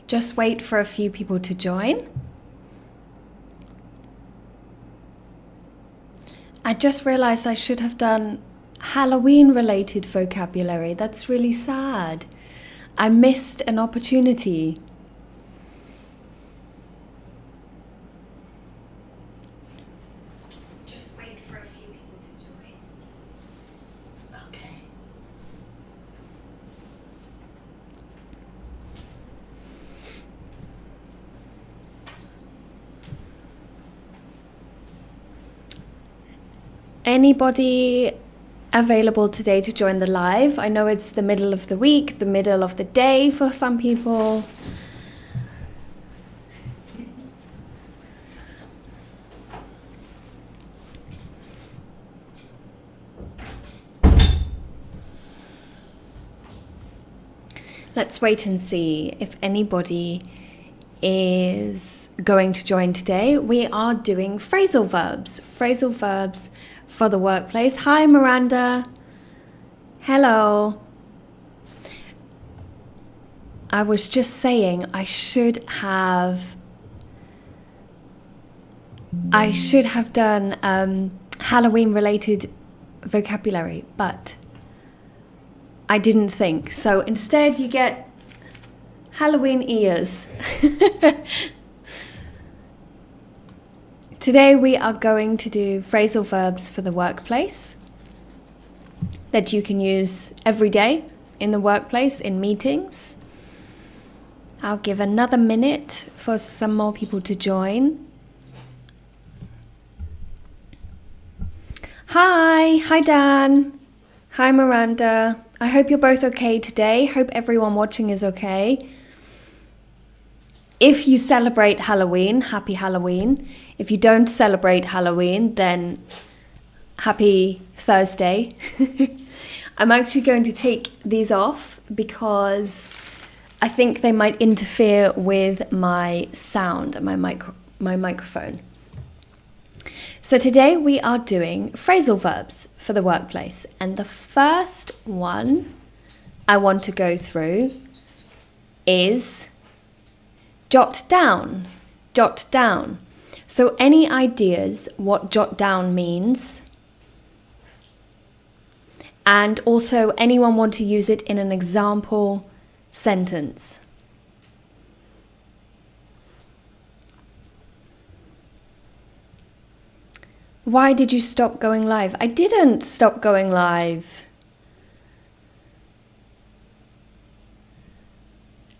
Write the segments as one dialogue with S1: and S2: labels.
S1: Just wait for a few people to join. I just realized I should have done Halloween-related vocabulary. That's really sad. I missed an opportunity. Just wait for a few people to join. Okay. Anybody available today to join the live? I know it's the middle of the week, the middle of the day for some people. Let's wait and see if anybody is going to join today. We are doing phrasal verbs. Phrasal verbs for the workplace. Hi, Miranda. Hello. I was just saying I should have done Halloween-related vocabulary, but I didn't think. So instead you get Halloween ears. Today we are going to do phrasal verbs for the workplace that you can use every day in the workplace, in meetings. I'll give another minute for some more people to join. Hi Dan. Hi Miranda. I hope you're both okay today. Hope everyone watching is okay. If you celebrate Halloween, happy Halloween. If you don't celebrate Halloween, then happy Thursday. I'm actually going to take these off because I think they might interfere with my sound and my microphone. So today we are doing phrasal verbs for the workplace. And the first one I want to go through is jot down. Jot down. So any ideas what jot down means? And also, anyone want to use it in an example sentence? Why did you stop going live? I didn't stop going live.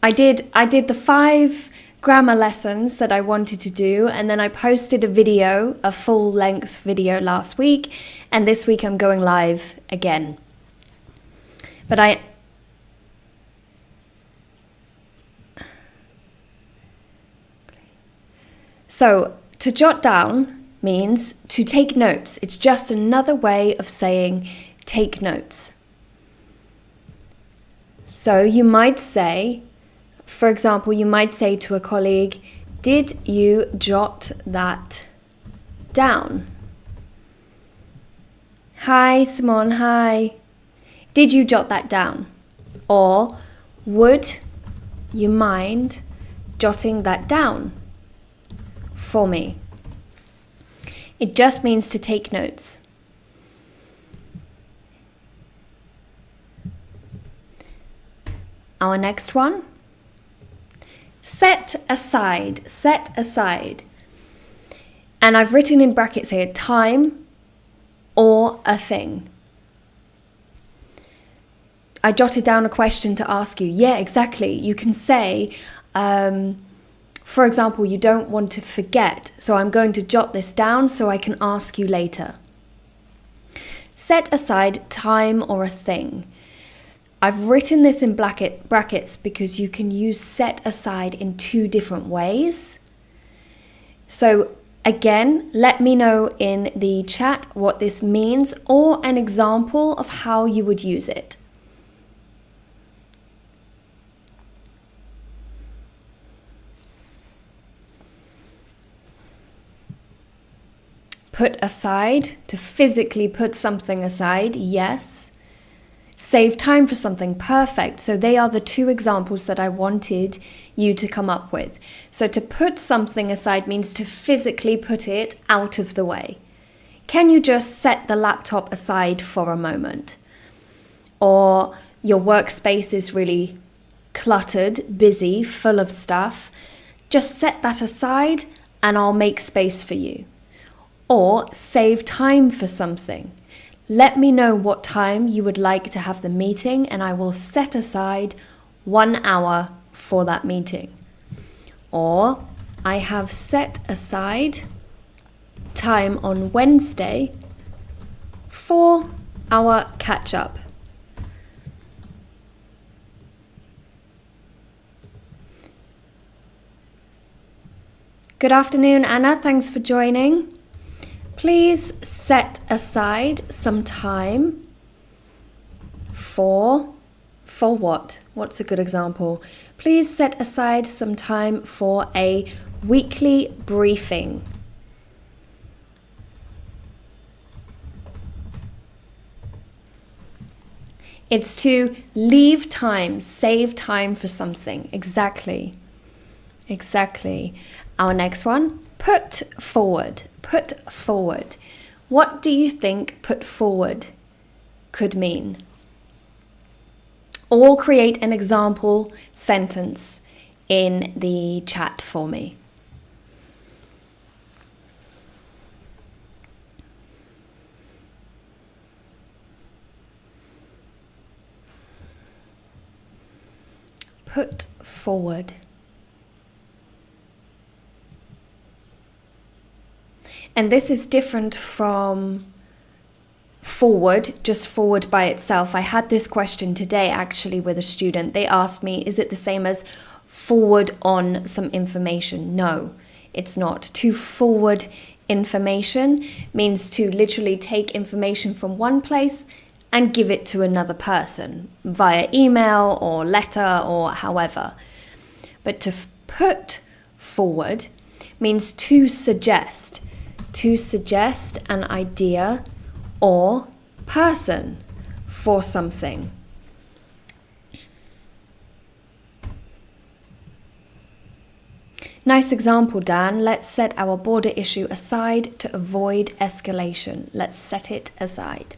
S1: I did the 5 grammar lessons that I wanted to do, and then I posted a video, a full-length video last week, and this week I'm going live again. But So, to jot down means to take notes. It's just another way of saying take notes. So you might say, for example, you might say to a colleague, did you jot that down? Hi, Simone, hi. Did you jot that down? Or would you mind jotting that down for me? It just means to take notes. Our next one. Set aside, set aside. And I've written in brackets here, time or a thing. I jotted down a question to ask you. Yeah, exactly. You can say, for example, you don't want to forget. So I'm going to jot this down so I can ask you later. Set aside time or a thing. I've written this in brackets because you can use set aside in 2 different ways. So again, let me know in the chat what this means or an example of how you would use it. Put aside, to physically put something aside, yes. Save time for something, perfect. So they are the two examples that I wanted you to come up with. So to put something aside means to physically put it out of the way. Can you just set the laptop aside for a moment? Or your workspace is really cluttered, busy, full of stuff. Just set that aside and I'll make space for you. Or save time for something. Let me know what time you would like to have the meeting and I will set aside 1 hour for that meeting. Or I have set aside time on Wednesday for our catch-up. Good afternoon, Anna. Thanks for joining. Please set aside some time for what? What's a good example? Please set aside some time for a weekly briefing. It's to leave time, save time for something. Exactly. Our next one, put forward. Put forward. What do you think put forward could mean? Or create an example sentence in the chat for me. Put forward. And this is different from forward, just forward by itself. I had this question today actually with a student. They asked me, is it the same as forward on some information? No, it's not. To forward information means to literally take information from one place and give it to another person via email or letter or however. But to put forward means to suggest an idea or person for something. Nice example, Dan. Let's set our border issue aside to avoid escalation. Let's set it aside.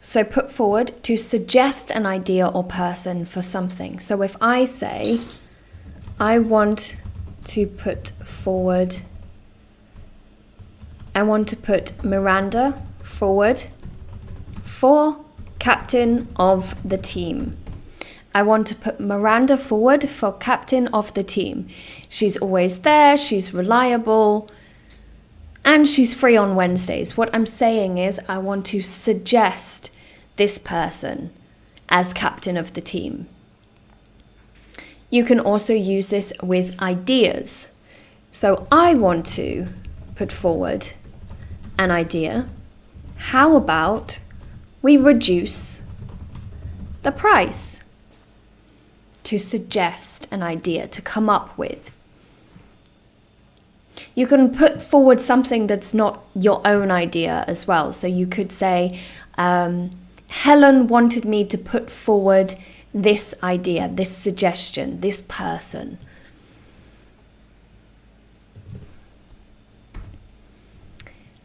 S1: So put forward, to suggest an idea or person for something. So if I say, I want to put Miranda forward for captain of the team. I want to put Miranda forward for captain of the team. She's always there, she's reliable, and she's free on Wednesdays. What I'm saying is I want to suggest this person as captain of the team. You can also use this with ideas. So I want to put forward an idea. How about we reduce the price? To suggest an idea, to come up with. You can put forward something that's not your own idea as well. So you could say, Helen wanted me to put forward this idea, this suggestion, this person.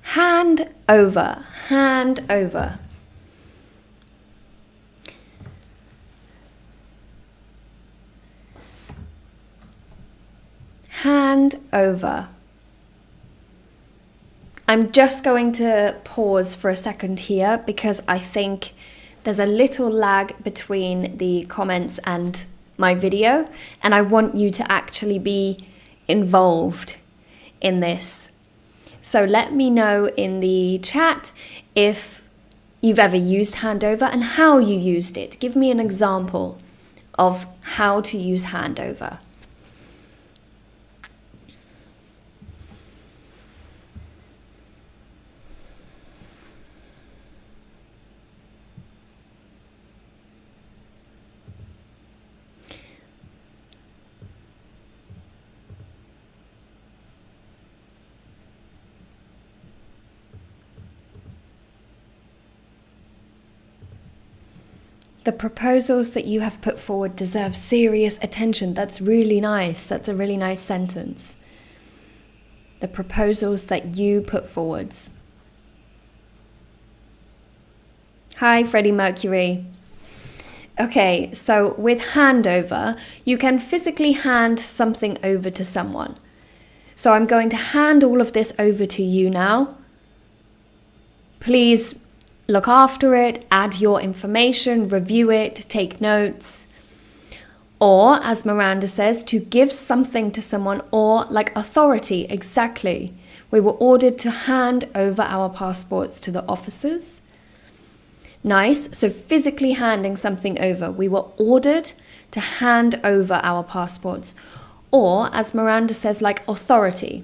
S1: Hand over, hand over. Hand over. I'm just going to pause for a second here because I think there's a little lag between the comments and my video, and I want you to actually be involved in this. So let me know in the chat if you've ever used handover and how you used it. Give me an example of how to use handover. The proposals that you have put forward deserve serious attention. That's really nice. That's a really nice sentence. The proposals that you put forwards. Hi, Freddie Mercury. Okay, so with handover, you can physically hand something over to someone. So I'm going to hand all of this over to you now. Please look after it, add your information, review it, take notes. Or, as Miranda says, to give something to someone, or like authority, exactly. We were ordered to hand over our passports to the officers. Nice, so physically handing something over. We were ordered to hand over our passports. Or, as Miranda says, like authority.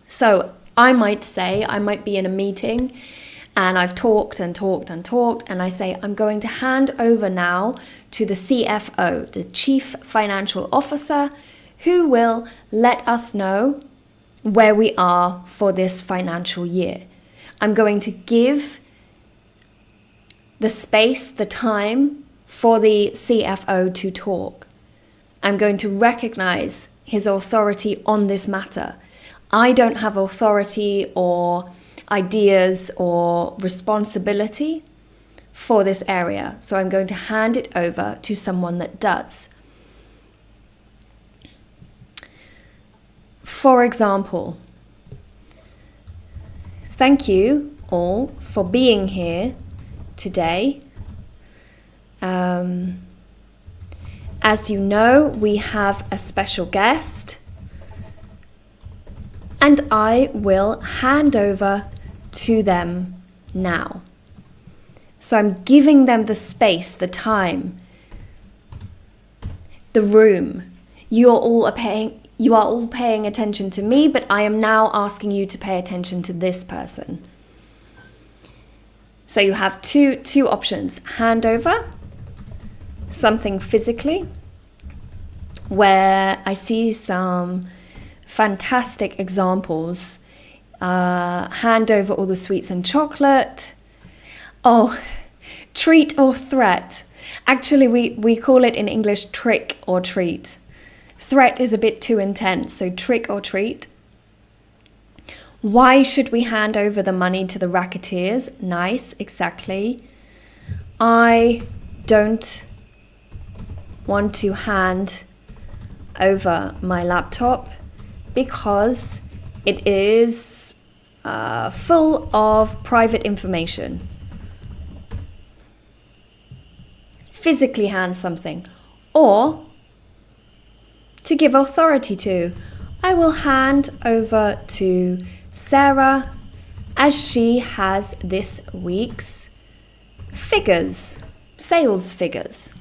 S1: So I might be in a meeting and I've talked and I say, I'm going to hand over now to the CFO, the Chief Financial Officer, who will let us know where we are for this financial year. I'm going to give the space, the time for the CFO to talk. I'm going to recognize his authority on this matter. I don't have authority or ideas or responsibility for this area, so I'm going to hand it over to someone that does. For example, thank you all for being here today. As you know, we have a special guest, and I will hand over to them now. So I'm giving them the space, the time, the room. You are all paying attention to me, but I am now asking you to pay attention to this person. So you have two options. Hand over something physically, where I see some fantastic examples. Hand over all the sweets and chocolate. Oh, treat or threat. Actually, we call it in English trick or treat. Threat is a bit too intense, so trick or treat. Why should we hand over the money to the racketeers? Nice, exactly. I don't want to hand over my laptop because it is full of private information. Physically hand something. Or to give authority to. I will hand over to Sarah as she has this week's figures, sales figures.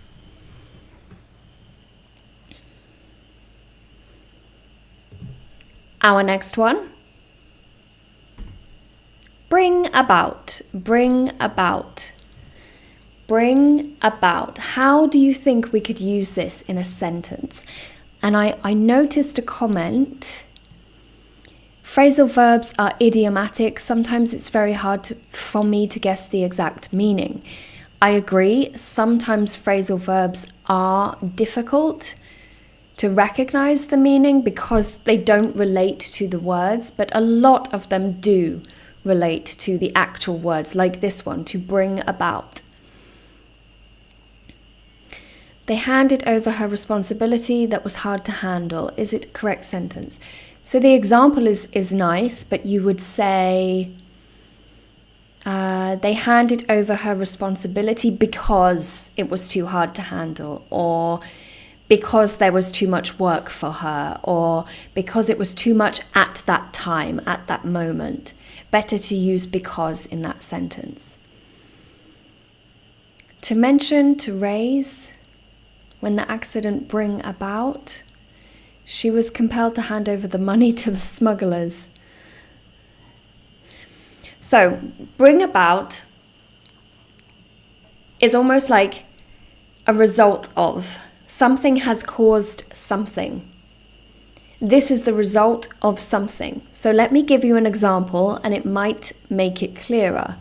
S1: Our next one. Bring about, bring about, bring about. How do you think we could use this in a sentence? And I noticed a comment. Phrasal verbs are idiomatic. Sometimes it's very hard for me to guess the exact meaning. I agree. Sometimes phrasal verbs are difficult to recognize the meaning because they don't relate to the words, but a lot of them do relate to the actual words, like this one, to bring about. They handed over her responsibility that was hard to handle. Is it a correct sentence? So the example is nice, but you would say they handed over her responsibility because it was too hard to handle, or because there was too much work for her, or because it was too much at that time, at that moment. Better to use because in that sentence. To mention, to raise, when the accident bring about, she was compelled to hand over the money to the smugglers. So, bring about is almost like a result of. Something has caused something. This is the result of something. So let me give you an example and it might make it clearer.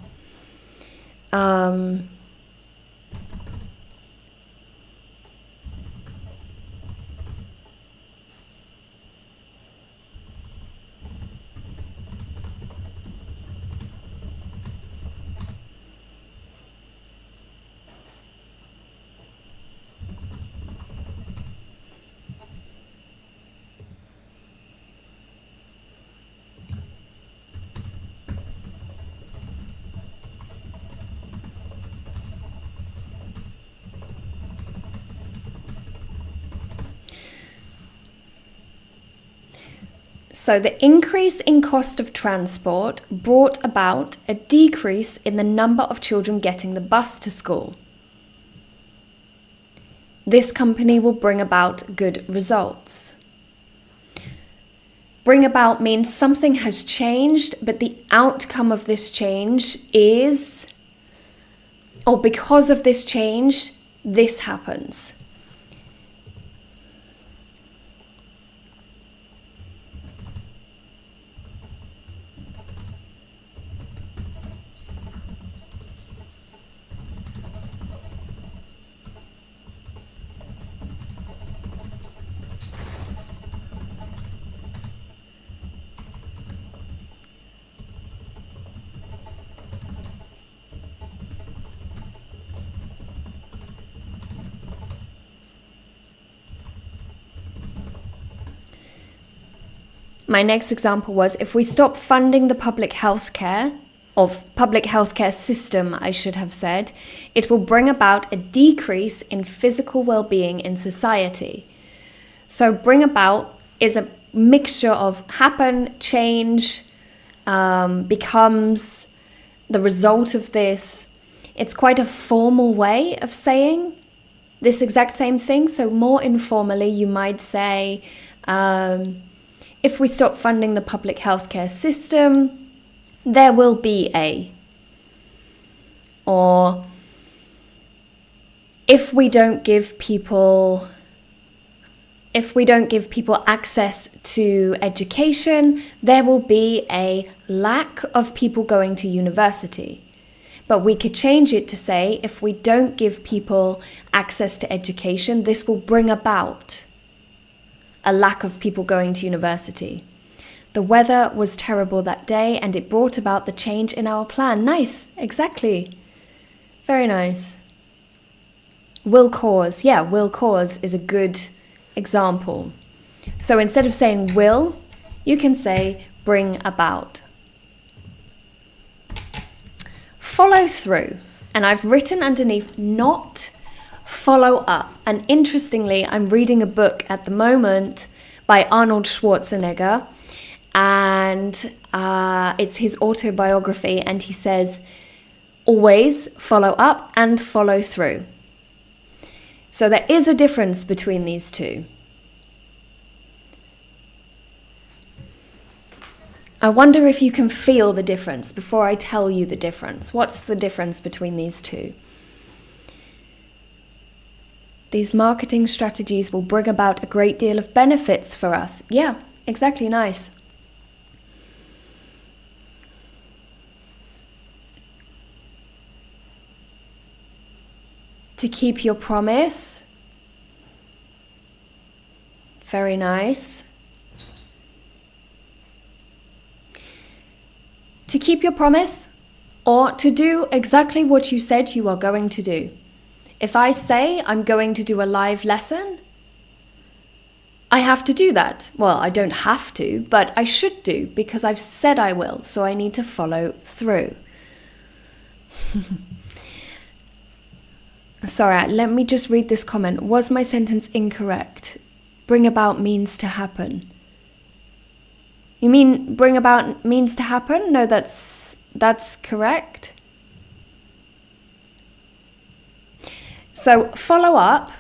S1: So the increase in cost of transport brought about a decrease in the number of children getting the bus to school. This company will bring about good results. Bring about means something has changed, but the outcome of this change is, or because of this change, this happens. My next example was, if we stop funding the public healthcare system, I should have said, it will bring about a decrease in physical well-being in society. So bring about is a mixture of happen, change, becomes, the result of this. It's quite a formal way of saying this exact same thing. So more informally, you might say, if we stop funding the public healthcare system, there will be a. Or if we don't give people access to education, there will be a lack of people going to university. But we could change it to say, if we don't give people access to education, this will bring about a lack of people going to university. The weather was terrible that day and it brought about the change in our plan. Nice, exactly. Very nice. Will cause. Yeah, will cause is a good example. So instead of saying will, you can say bring about. Follow through. And I've written underneath not follow up. And interestingly, I'm reading a book at the moment by Arnold Schwarzenegger, and it's his autobiography, and he says, always follow up and follow through. So there is a difference between these two. I wonder if you can feel the difference before I tell you the difference. What's the difference between these two? These marketing strategies will bring about a great deal of benefits for us. Yeah, exactly, nice. To keep your promise. Very nice. To keep your promise, or to do exactly what you said you are going to do. If I say I'm going to do a live lesson, I have to do that. Well, I don't have to, but I should do because I've said I will, so I need to follow through. Sorry, let me just read this comment. Was my sentence incorrect? Bring about means to happen. You mean bring about means to happen? No, that's correct. So follow up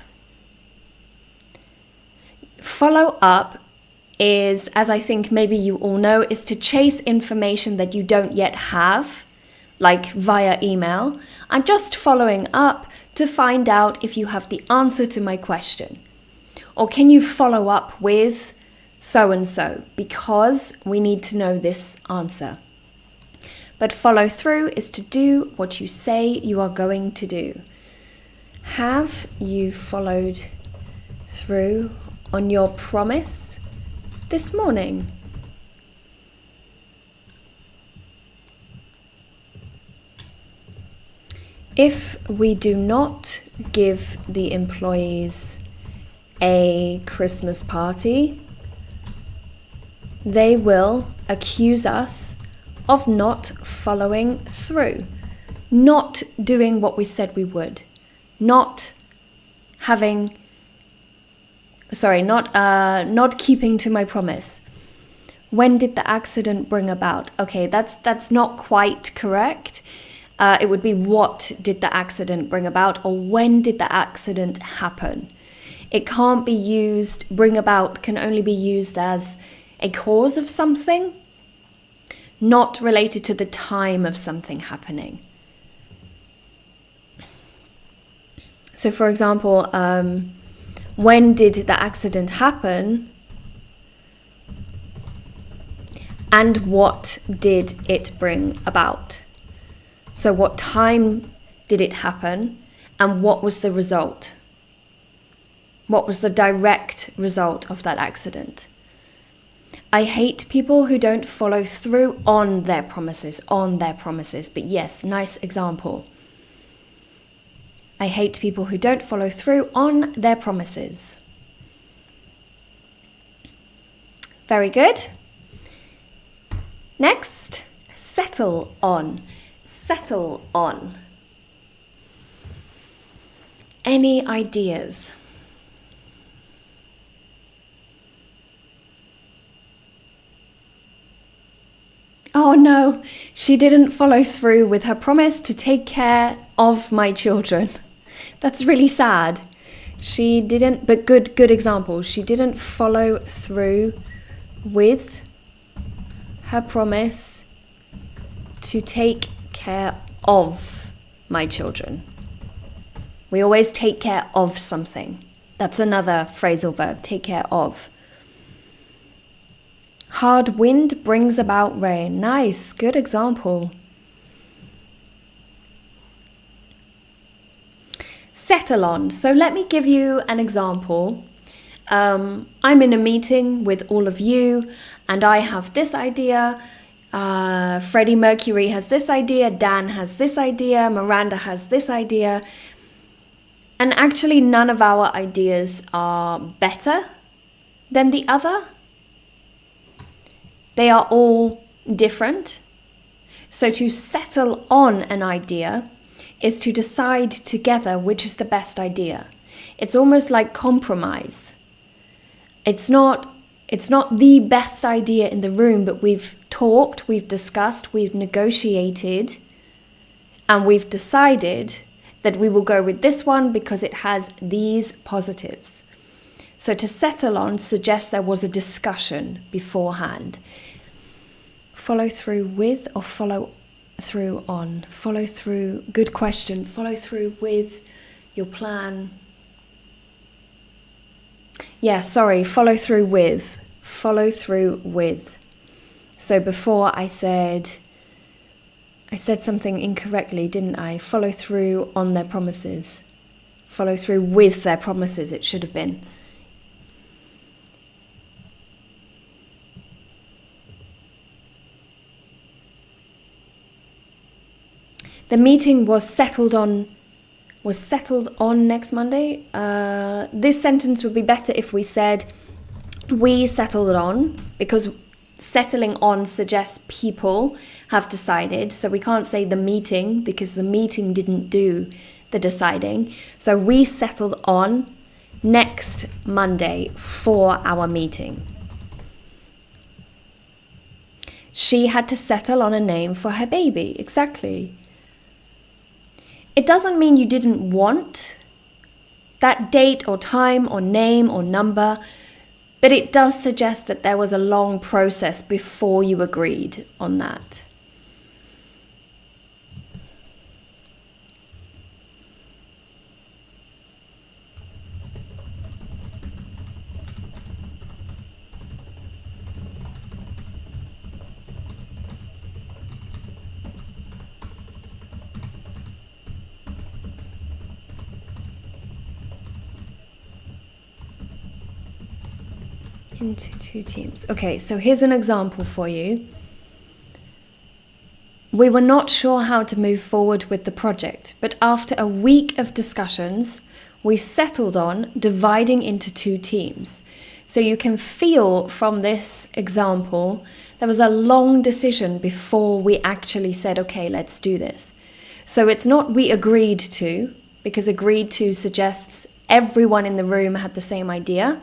S1: is, as I think maybe you all know, is to chase information that you don't yet have, like via email. I'm just following up to find out if you have the answer to my question. Or can you follow up with so-and-so, because we need to know this answer. But follow through is to do what you say you are going to do. Have you followed through on your promise this morning? If we do not give the employees a Christmas party, they will accuse us of not following through, not doing what we said we would, not keeping to my promise. When did the accident bring about? Okay, that's not quite correct. It would be what did the accident bring about, or when did the accident happen? It can't be used, bring about can only be used as a cause of something, not related to the time of something happening. So for example, when did the accident happen? And what did it bring about? So what time did it happen? And what was the result? What was the direct result of that accident? I hate people who don't follow through on their promises. But yes, nice example. I hate people who don't follow through on their promises. Very good. Next, settle on. Settle on. Any ideas? Oh no, she didn't follow through with her promise to take care of my children. That's really sad. She didn't, but good example. She didn't follow through with her promise to take care of my children. We always take care of something. That's another phrasal verb, take care of. Hard wind brings about rain. Nice, good example. Settle on. So let me give you an example. I'm in a meeting with all of you and I have this idea. Freddie Mercury has this idea. Dan has this idea. Miranda has this idea. And actually none of our ideas are better than the other. They are all different. So to settle on an idea is to decide together which is the best idea. It's almost like compromise. It's not the best idea in the room, but we've talked, we've discussed, we've negotiated, and we've decided that we will go with this one because it has these positives. So to settle on suggests there was a discussion beforehand. Follow through with or follow through on? Follow through, good question. Follow through with your plan. Yeah, sorry, follow through with. Follow through with. So before I said something incorrectly, didn't I? Follow through on their promises. Follow through with their promises, it should have been. The meeting was settled on next Monday. This sentence would be better if we said we settled on, because settling on suggests people have decided. So we can't say the meeting because the meeting didn't do the deciding. So we settled on next Monday for our meeting. She had to settle on a name for her baby. Exactly. It doesn't mean you didn't want that date or time or name or number, but it does suggest that there was a long process before you agreed on that. Into two teams. Okay, so here's an example for you. We were not sure how to move forward with the project, but after a week of discussions, we settled on dividing into two teams. So you can feel from this example, there was a long decision before we actually said, okay, let's do this. So it's not we agreed to, because agreed to suggests everyone in the room had the same idea.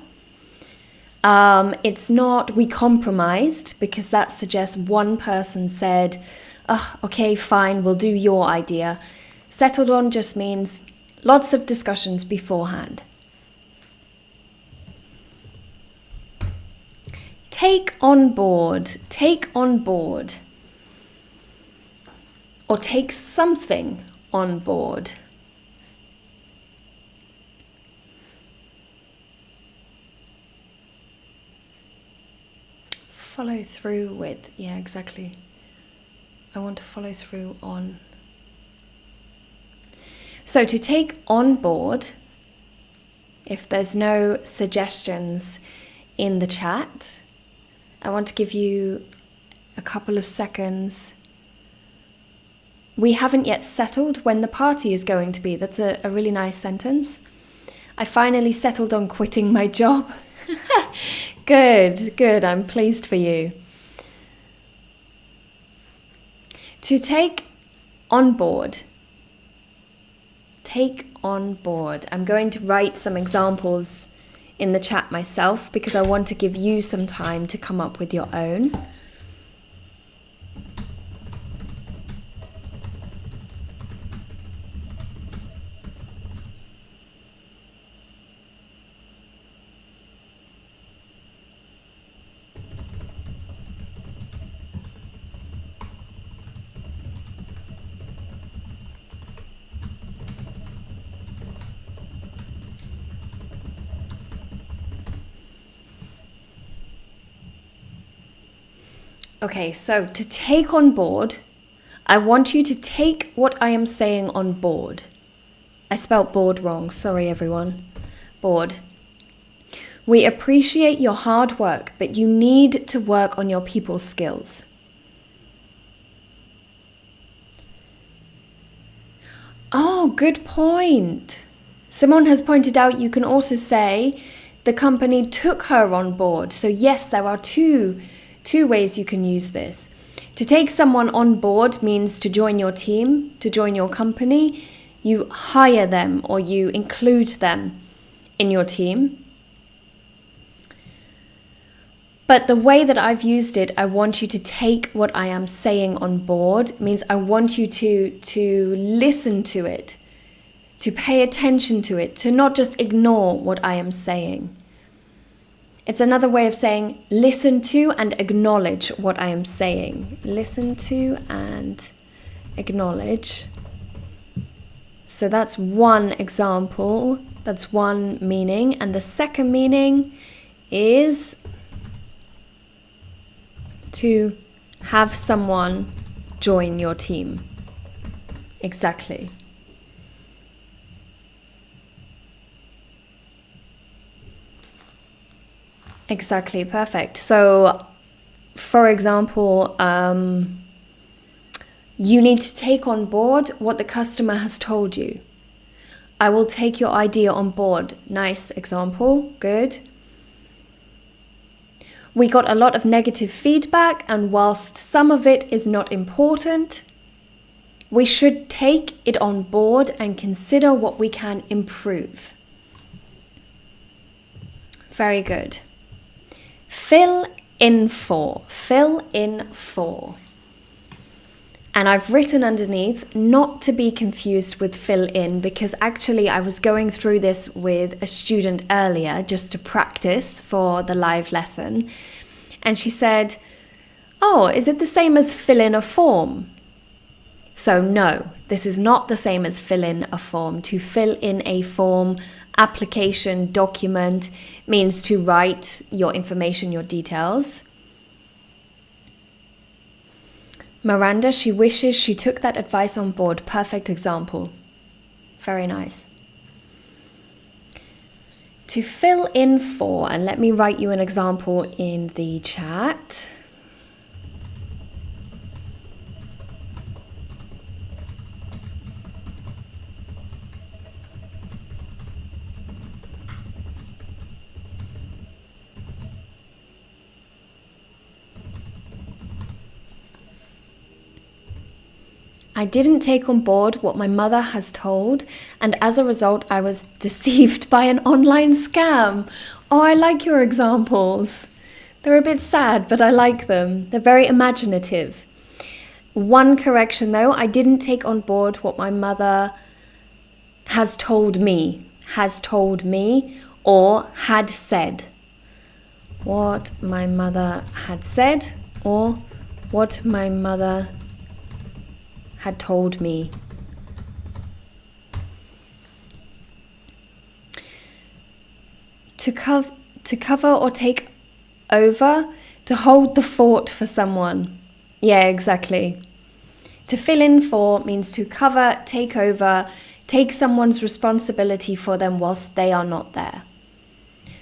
S1: It's not we compromised, because that suggests one person said, oh, okay, fine, we'll do your idea. Settled on just means lots of discussions beforehand. Take on board, take on board. Or take something on board. Follow through with, yeah, exactly. I want to follow through on. So to take on board, if there's no suggestions in the chat, I want to give you a couple of seconds. We haven't yet settled when the party is going to be. That's a really nice sentence. I finally settled on quitting my job. Good, good. I'm pleased for you. To take on board. Take on board. I'm going to write some examples in the chat myself because I want to give you some time to come up with your own. Okay, so to take on board, I want you to take what I am saying on board. I spelt board wrong, sorry everyone. Board. We appreciate your hard work, but you need to work on your people skills. Oh, good point. Simone has pointed out you can also say the company took her on board. So yes, there are two ways you can use this. To take someone on board means to join your team, to join your company. You hire them or you include them in your team. But the way that I've used it, I want you to take what I am saying on board. It means I want you to listen to it, to pay attention to it, to not just ignore what I am saying. It's another way of saying listen to and acknowledge what I am saying. Listen to and acknowledge. So that's one example. That's one meaning. And the second meaning is to have someone join your team. Exactly. Exactly, perfect. So, for example, you need to take on board what the customer has told you. I will take your idea on board. Nice example, good. We got a lot of negative feedback, and whilst some of it is not important, we should take it on board and consider what we can improve. Very good. Fill in for. Fill in for. And I've written underneath not to be confused with fill in, because actually I was going through this with a student earlier just to practice for the live lesson. And she said, oh, is it the same as fill in a form? So no, this is not the same as fill in a form. To fill in a form, application, document means to write your information, your details. Miranda, she wishes she took that advice on board. Perfect example. Very nice. To fill in for, and let me write you an example in the chat. I didn't take on board what my mother has told, and as a result, I was deceived by an online scam. Oh, I like your examples. They're a bit sad, but I like them. They're very imaginative. One correction though, I didn't take on board what my mother has told me, or had said. What my mother had said, or what my mother had told me. To cover or take over, to hold the fort for someone. Yeah, exactly. To fill in for means to cover, take over, take someone's responsibility for them whilst they are not there.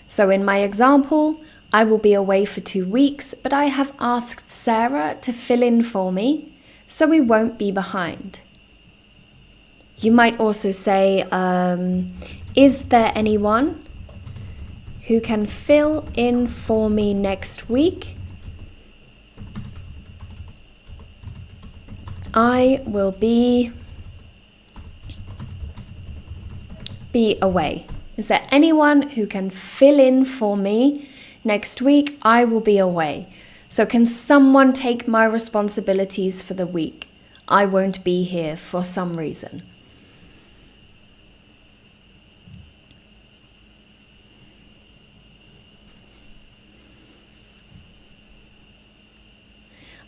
S1: So in my example, I will be away for 2 weeks, but I have asked Sarah to fill in for me, so we won't be behind. You might also say, is there anyone who can fill in for me next week? I will be away. Is there anyone who can fill in for me next week? I will be away. So can someone take my responsibilities for the week? I won't be here for some reason.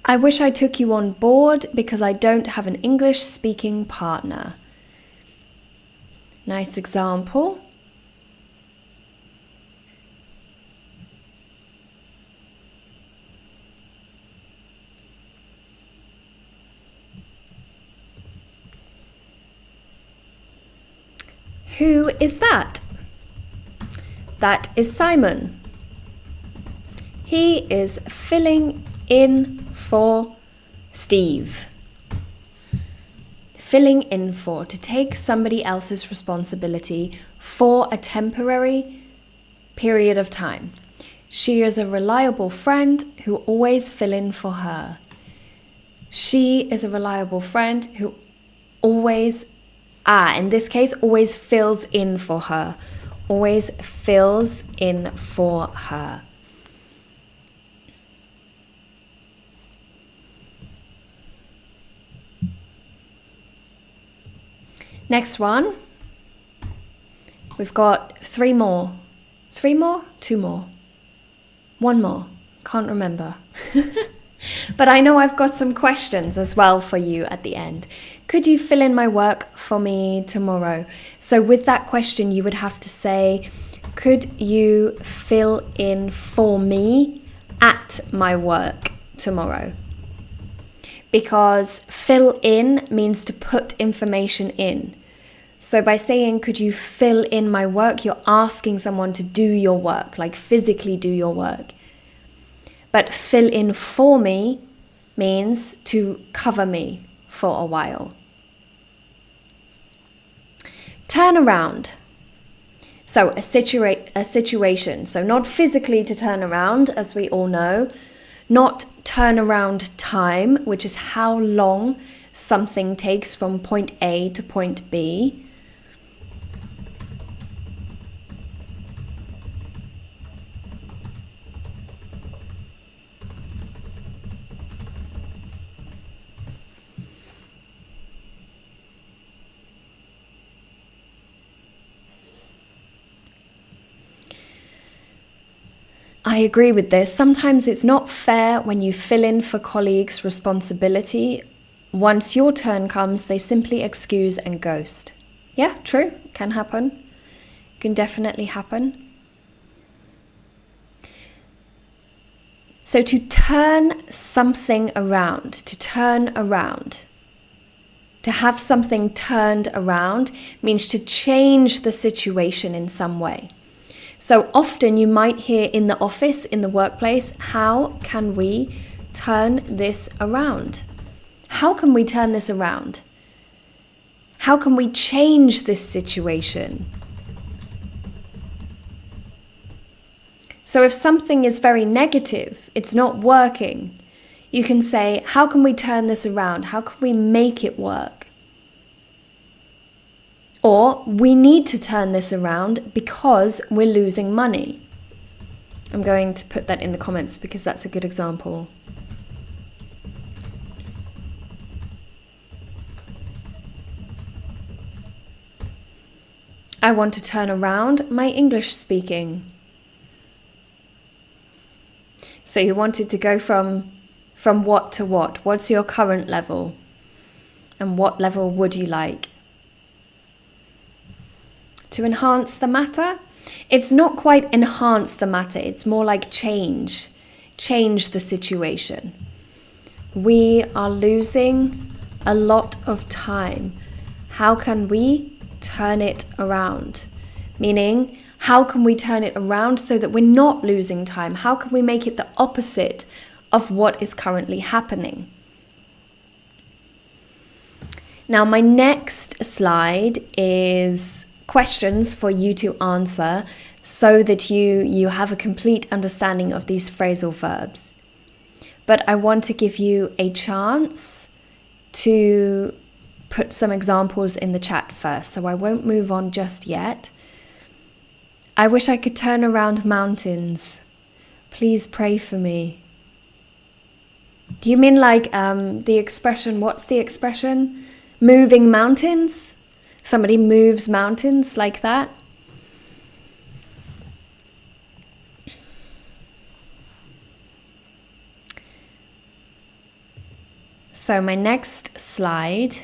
S1: I wish I took you on board because I don't have an English-speaking partner. Nice example. Who is that? That is Simon. He is filling in for Steve. Filling in for, to take somebody else's responsibility for a temporary period of time. She is a reliable friend who always fill in for her. She is a reliable friend who always, in this case, always fills in for her. Always fills in for her. Next one, we've got 3 more. 3 more? 2 more. 1 more. Can't remember. But I know I've got some questions as well for you at the end. Could you fill in my work for me tomorrow? So with that question, you would have to say, could you fill in for me at my work tomorrow? Because fill in means to put information in. So by saying, could you fill in my work, you're asking someone to do your work, like physically do your work. But fill in for me means to cover me for a while. Turn around. So a situation. So not physically to turn around, as we all know. Not turnaround time, which is how long something takes from point A to point B. I agree with this. Sometimes it's not fair when you fill in for colleagues' responsibility. Once your turn comes, they simply excuse and ghost. Yeah, true. Can happen. Can definitely happen. So to turn something around, to have something turned around means to change the situation in some way. So often you might hear in the office, in the workplace, how can we turn this around? How can we turn this around? How can we change this situation? So if something is very negative, it's not working, you can say, how can we turn this around? How can we make it work? Or, we need to turn this around because we're losing money. I'm going to put that in the comments because that's a good example. I want to turn around my English speaking. So you wanted to go from what to what? What's your current level? And what level would you like? To enhance the matter? It's not quite enhance the matter. It's more like change. Change the situation. We are losing a lot of time. How can we turn it around? Meaning, how can we turn it around so that we're not losing time? How can we make it the opposite of what is currently happening? Now, my next slide is questions for you to answer so that you have a complete understanding of these phrasal verbs. But I want to give you a chance to put some examples in the chat first, so I won't move on just yet. I wish I could turn around mountains. Please pray for me. Do you mean like the expression, what's the expression? Moving mountains? Somebody moves mountains like that? So my next slide,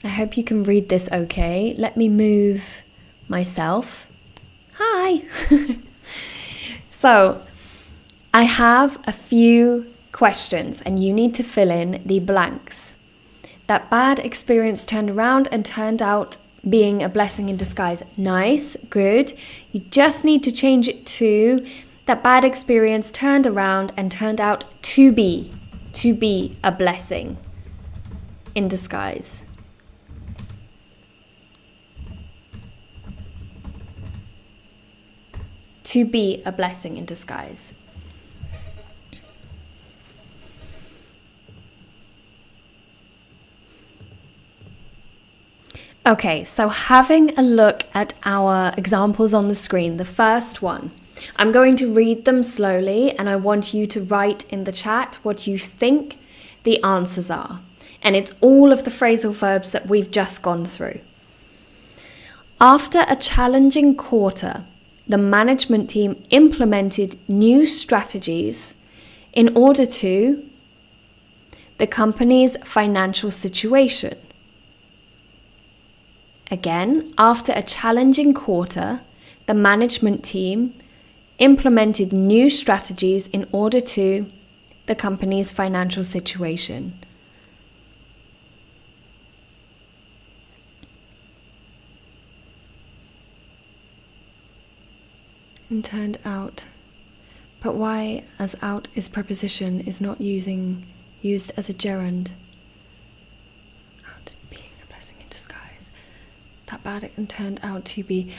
S1: I hope you can read this okay. Let me move myself. Hi! So, I have a few questions and you need to fill in the blanks. That bad experience turned around and turned out being a blessing in disguise. Nice, good. You just need to change it to that bad experience turned around and turned out to be a blessing in disguise. To be a blessing in disguise. Okay, so having a look at our examples on the screen, the first one, I'm going to read them slowly and I want you to write in the chat what you think the answers are. And it's all of the phrasal verbs that we've just gone through. After a challenging quarter, the management team implemented new strategies in order to the company's financial situation. Again, after a challenging quarter, the management team implemented new strategies in order to the company's financial situation. And turned out. But why, as out is preposition, is not used as a gerund? Out being a blessing in disguise. That bad and turned out to be.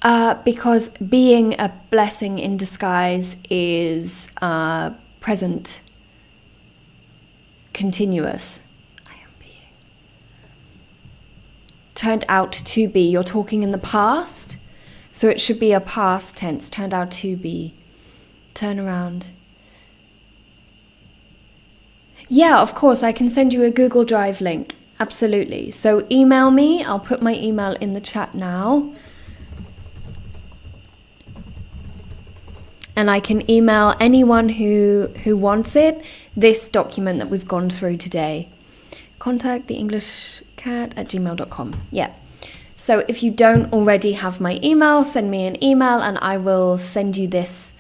S1: Because being a blessing in disguise is present continuous. I am being. Turned out to be. You're talking in the past. So it should be a past tense, turned out to be. Turn around. Yeah, of course, I can send you a Google Drive link. Absolutely. So email me. I'll put my email in the chat now. And I can email anyone who wants it, this document that we've gone through today. Contact theenglishcat@gmail.com. Yeah. So if you don't already have my email, send me an email and I will send you this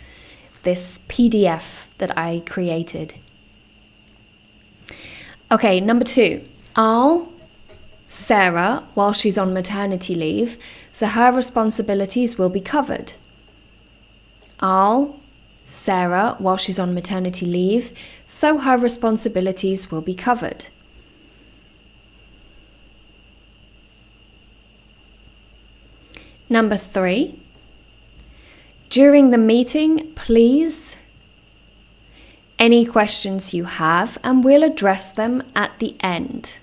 S1: PDF that I created. Okay, number 2. Sarah, while she's on maternity leave, so her responsibilities will be covered. Sarah, while she's on maternity leave, so her responsibilities will be covered. Number 3, during the meeting, please any questions you have, and we'll address them at the end.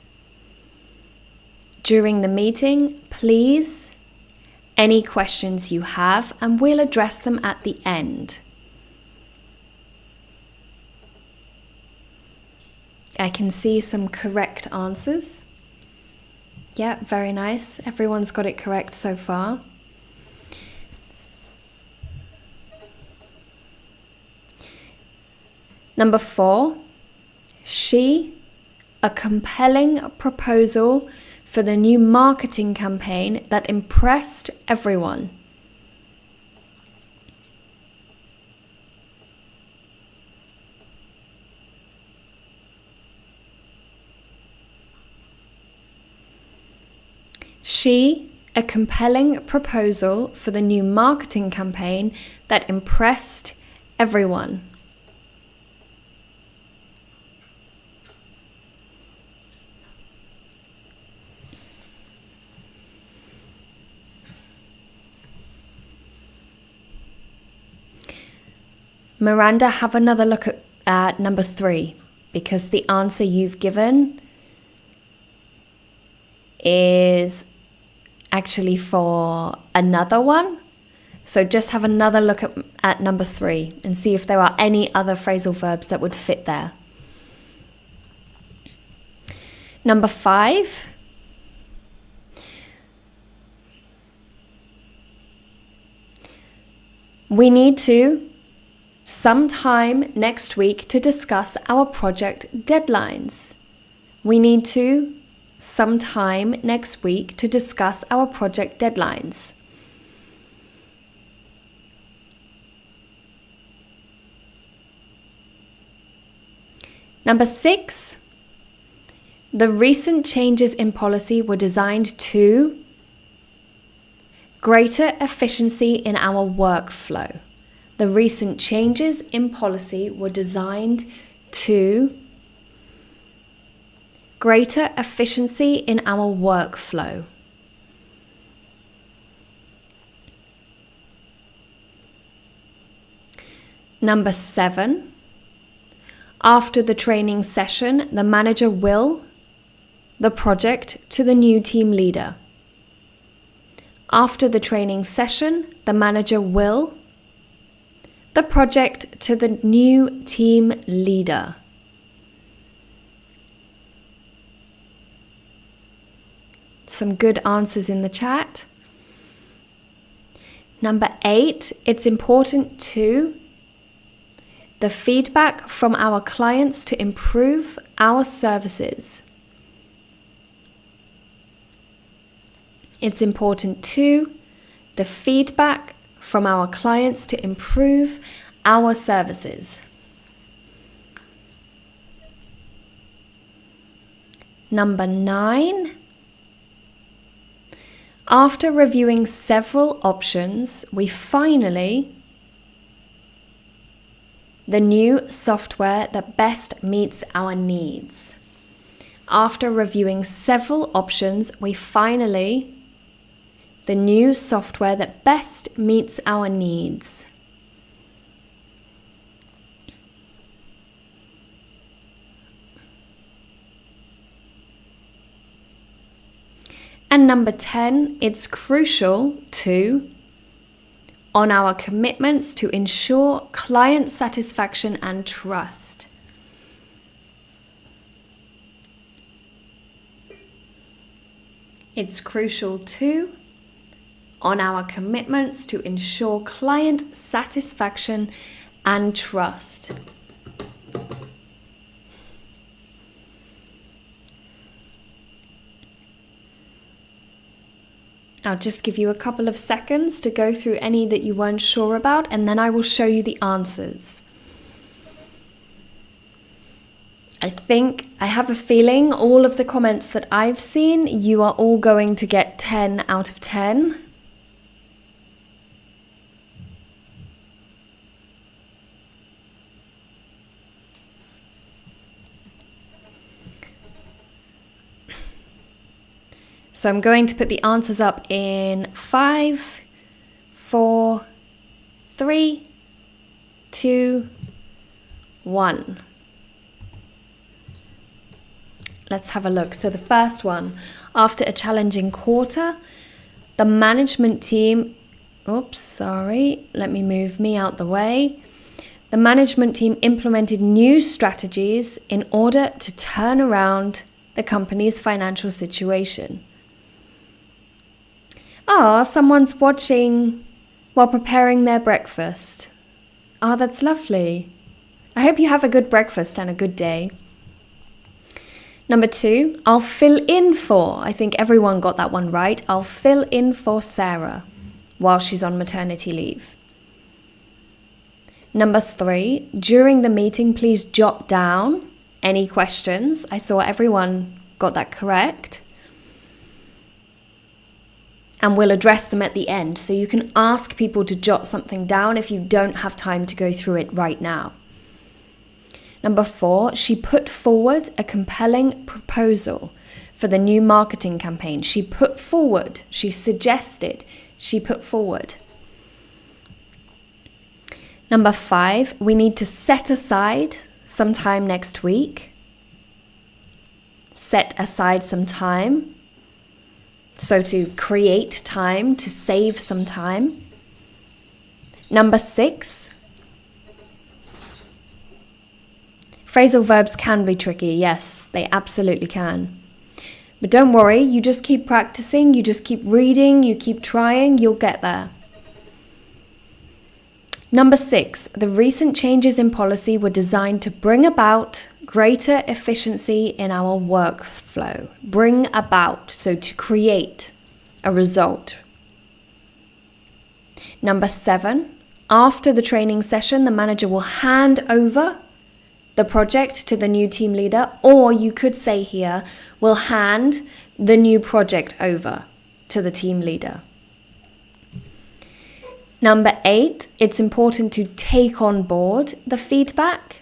S1: During the meeting, please, any questions you have, and we'll address them at the end. I can see some correct answers. Yeah, very nice. Everyone's got it correct so far. Number 4, she, a compelling proposal for the new marketing campaign that impressed everyone. She, a compelling proposal for the new marketing campaign that impressed everyone. Miranda, have another look at number 3, because the answer you've given is actually for another one. So just have another look at number 3 and see if there are any other phrasal verbs that would fit there. Number 5. We need to sometime next week to discuss our project deadlines. We need to sometime next week to discuss our project deadlines. Number 6. The recent changes in policy were designed to greater efficiency in our workflow. The recent changes in policy were designed to greater efficiency in our workflow. Number 7. After the training session, the manager will the project to the new team leader. After the training session, the manager will the project to the new team leader. Some good answers in the chat. Number 8, it's important to the feedback from our clients to improve our services. It's important to the feedback from our clients to improve our services. Number 9. After reviewing several options, we finally the new software that best meets our needs. After reviewing several options, we finally the new software that best meets our needs. And number 10, it's crucial to on our commitments to ensure client satisfaction and trust. It's crucial to on our commitments to ensure client satisfaction and trust. I'll just give you a couple of seconds to go through any that you weren't sure about, and then I will show you the answers. I have a feeling all of the comments that I've seen, you are all going to get 10 out of 10. So I'm going to put the answers up in 5, 4, 3, 2, one. Let's have a look. So the first one, after a challenging quarter, the management team, let me move me out the way. The management team implemented new strategies in order to turn around the company's financial situation. Oh, someone's watching while preparing their breakfast. Oh, that's lovely. I hope you have a good breakfast and a good day. Number 2, I'll fill in for. I think everyone got that one right. I'll fill in for Sarah while she's on maternity leave. Number 3, during the meeting, please jot down any questions. I saw everyone got that correct. And we'll address them at the end. So you can ask people to jot something down if you don't have time to go through it right now. Number 4, she put forward a compelling proposal for the new marketing campaign. She put forward, she suggested, she put forward. Number 5, we need to set aside some time next week. Set aside some time. So to create time, to save some time. Number 6, phrasal verbs can be tricky. Yes, they absolutely can. But don't worry, you just keep practicing, you just keep reading, you keep trying, you'll get there. Number 6, the recent changes in policy were designed to bring about greater efficiency in our workflow. Bring about, so to create a result. Number 7, after the training session, the manager will hand over the project to the new team leader, or you could say here, will hand the new project over to the team leader. Number 8, it's important to take on board the feedback.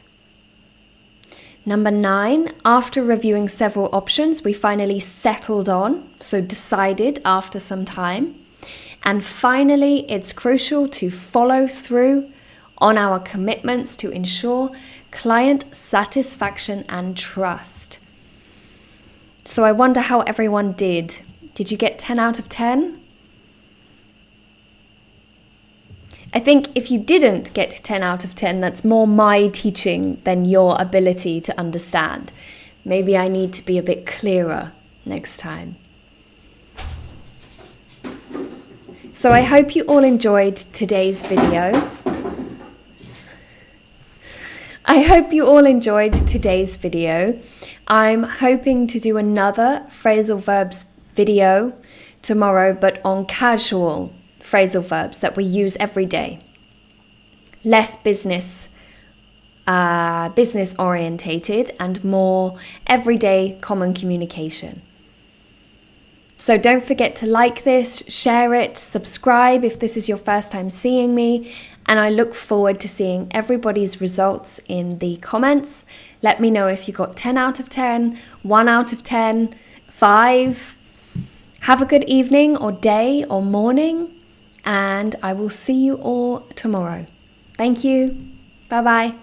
S1: Number 9, after reviewing several options, we finally settled on, so decided after some time. And finally, it's crucial to follow through on our commitments to ensure client satisfaction and trust. So I wonder how everyone did. Did you get 10 out of 10? I think if you didn't get 10 out of 10, that's more my teaching than your ability to understand. Maybe I need to be a bit clearer next time. So I hope you all enjoyed today's video. I'm hoping to do another phrasal verbs video tomorrow, but on casual phrasal verbs that we use every day. Less business orientated and more everyday common communication. So don't forget to like this, share it, subscribe if this is your first time seeing me, and I look forward to seeing everybody's results in the comments. Let me know if you got 10 out of 10, 1 out of 10, 5. Have a good evening or day or morning, and I will see you all tomorrow. Thank you. Bye-bye.